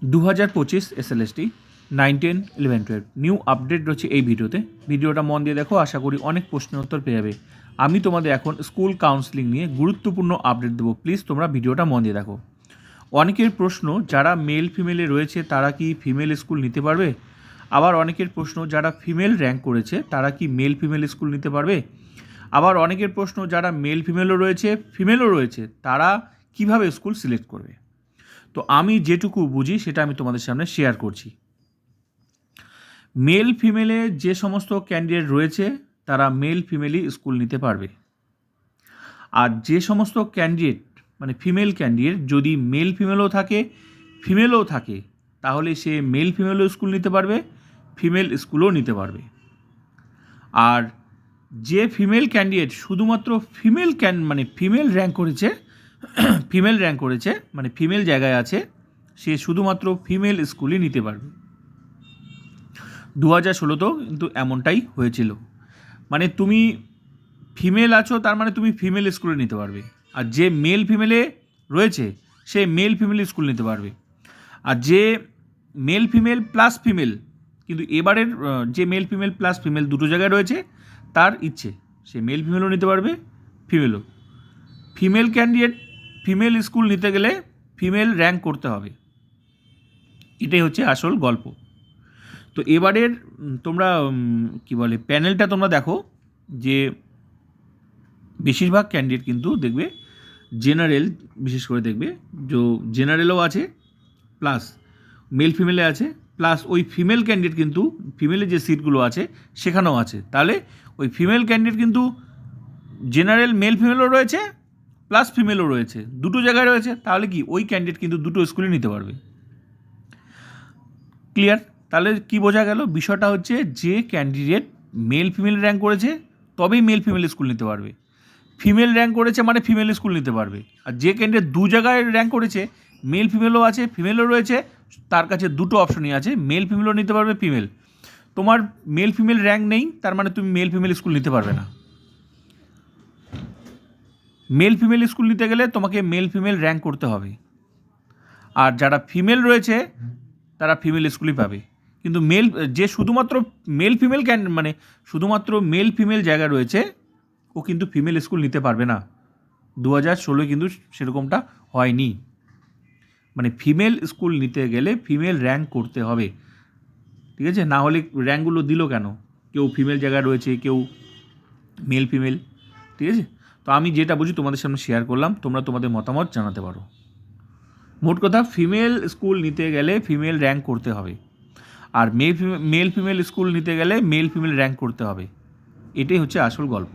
2025 SLST 9, 10, 11, 12 new update রয়েছে এই ভিডিওটা মন দিয়ে দেখো, আশা করি অনেক প্রশ্নের উত্তর পেয়ে যাবে। আমি তোমাদের এখন স্কুল কাউন্সেলিং নিয়ে গুরুত্বপূর্ণ আপডেট দেবো, প্লিজ তোমরা ভিডিওটা মন দিয়ে দেখো। অনেকের প্রশ্ন, যারা মেল ফিমেলে রয়েছে তারা কি ফিমেল স্কুল নিতে পারবে? আবার অনেকের প্রশ্ন, যারা ফিমেল র্যাঙ্ক করেছে তারা কি মেল ফিমেল স্কুল নিতে পারবে? আবার অনেকের প্রশ্ন, যারা মেল ফিমেলও রয়েছে ফিমেলও রয়েছে তারা কিভাবে স্কুল সিলেক্ট করবে? তো আমি যেটুকু বুঝি সেটা আমি তোমাদের সামনে শেয়ার করছি। মেল ফিমেলে যে সমস্ত ক্যান্ডিডেট রয়েছে তারা মেল ফিমেলই স্কুল নিতে পারবে। আর যে সমস্ত ক্যান্ডিডেট মানে ফিমেল ক্যান্ডিডেট যদি মেল ফিমেলও থাকে ফিমেলও থাকে তাহলে সে মেল ফিমেলও স্কুল নিতে পারবে, ফিমেল স্কুলও নিতে পারবে। আর যে ফিমেল ক্যান্ডিডেট শুধুমাত্র ফিমেল র্যাঙ্ক করেছে মানে ফিমেল জায়গায় আছে, সে শুধুমাত্র ফিমেল স্কুলই নিতে পারবে। 2016তেও কিন্তু এমনটাই হয়েছিল। মানে তুমি ফিমেল আছো তার মানে তুমি ফিমেল স্কুলে নিতে পারবে, আর যে মেল ফিমেলে রয়েছে সে মেল ফিমেল স্কুল নিতে পারবে। আর যে মেল ফিমেল প্লাস ফিমেল, কিন্তু এবারের যে মেল ফিমেল প্লাস ফিমেল দুটো জায়গায় রয়েছে তার ইচ্ছে সে মেল ফিমেলও নিতে পারবে, ফিমেলও। ফিমেল ক্যান্ডিডেট ফিমেল স্কুল নিতে গেলে ফিমেল র্যাঙ্ক করতে হবে, এটাই হচ্ছে আসল গল্প। তো এবারের তোমরা প্যানেলটা তোমরা দেখো যে বেশিরভাগ ক্যান্ডিডেট কিন্তু দেখবে জেনারেল, বিশেষ করে দেখবে যে জেনারেলও আছে প্লাস মেল ফিমেলে আছে, প্লাস ওই ফিমেল ক্যান্ডিডেট কিন্তু ফিমেলের যে সিটগুলো আছে সেখানেও আছে। তাহলে ওই ফিমেল ক্যান্ডিডেট কিন্তু জেনারেল মেল ফিমেলও রয়েছে প্লাস ফিমেলও রয়েছে, দুটো জায়গায় রয়েছে। তাহলে কি ওই ক্যান্ডিডেট কিন্তু দুটো স্কুলে নিতে পারবে। ক্লিয়ার? তাহলে কি বোঝা গেল? বিষয়টা হচ্ছে যে ক্যান্ডিডেট মেল ফিমেল র্যাঙ্ক করেছে তবেই মেল ফিমেল স্কুল নিতে পারবে, ফিমেল র্যাঙ্ক করেছে মানে ফিমেল স্কুল নিতে পারবে। আর যে ক্যান্ডিডেট দু জায়গায় র্যাঙ্ক করেছে, মেল ফিমেলও আছে ফিমেলও রয়েছে, তার কাছে দুটো অপশনই আছে, মেল ফিমেলও নিতে পারবে ফিমেল। তোমার মেল ফিমেল র্যাঙ্ক নেই তার মানে তুমি মেল ফিমেল স্কুল নিতে পারবে না। মেল ফিমেল স্কুল নিতে গেলে তোমাকে মেল ফিমেল র্যাঙ্ক করতে হবে। আর যারা ফিমেল রয়েছে তারা ফিমেল স্কুলই পাবে। কিন্তু মেল যে শুধুমাত্র মেল ফিমেল শুধুমাত্র মেল ফিমেল জায়গা রয়েছে ও কিন্তু ফিমেল স্কুল নিতে পারবে না। 2016 কিন্তু সেরকমটা হয়নি। মানে ফিমেল স্কুল নিতে গেলে ফিমেল র্যাঙ্ক করতে হবে, ঠিক আছে? না হলে র্যাঙ্কগুলো দিল কেন? কেউ ফিমেল জায়গায় রয়েছে, কেউ মেল ফিমেল, ঠিক আছে? তো আমি যেটা বুঝি তোমাদের সামনে শেয়ার করলাম, তোমরা তোমাদের মতামত জানাতে পারো। মোট কথা, ফিমেল স্কুল নিতে গেলে ফিমেল র্যাঙ্ক করতে হবে, আর মেল ফিমেল স্কুল নিতে গেলে মেল ফিমেল র্যাঙ্ক করতে হবে। এটাই হচ্ছে আসল গল্প।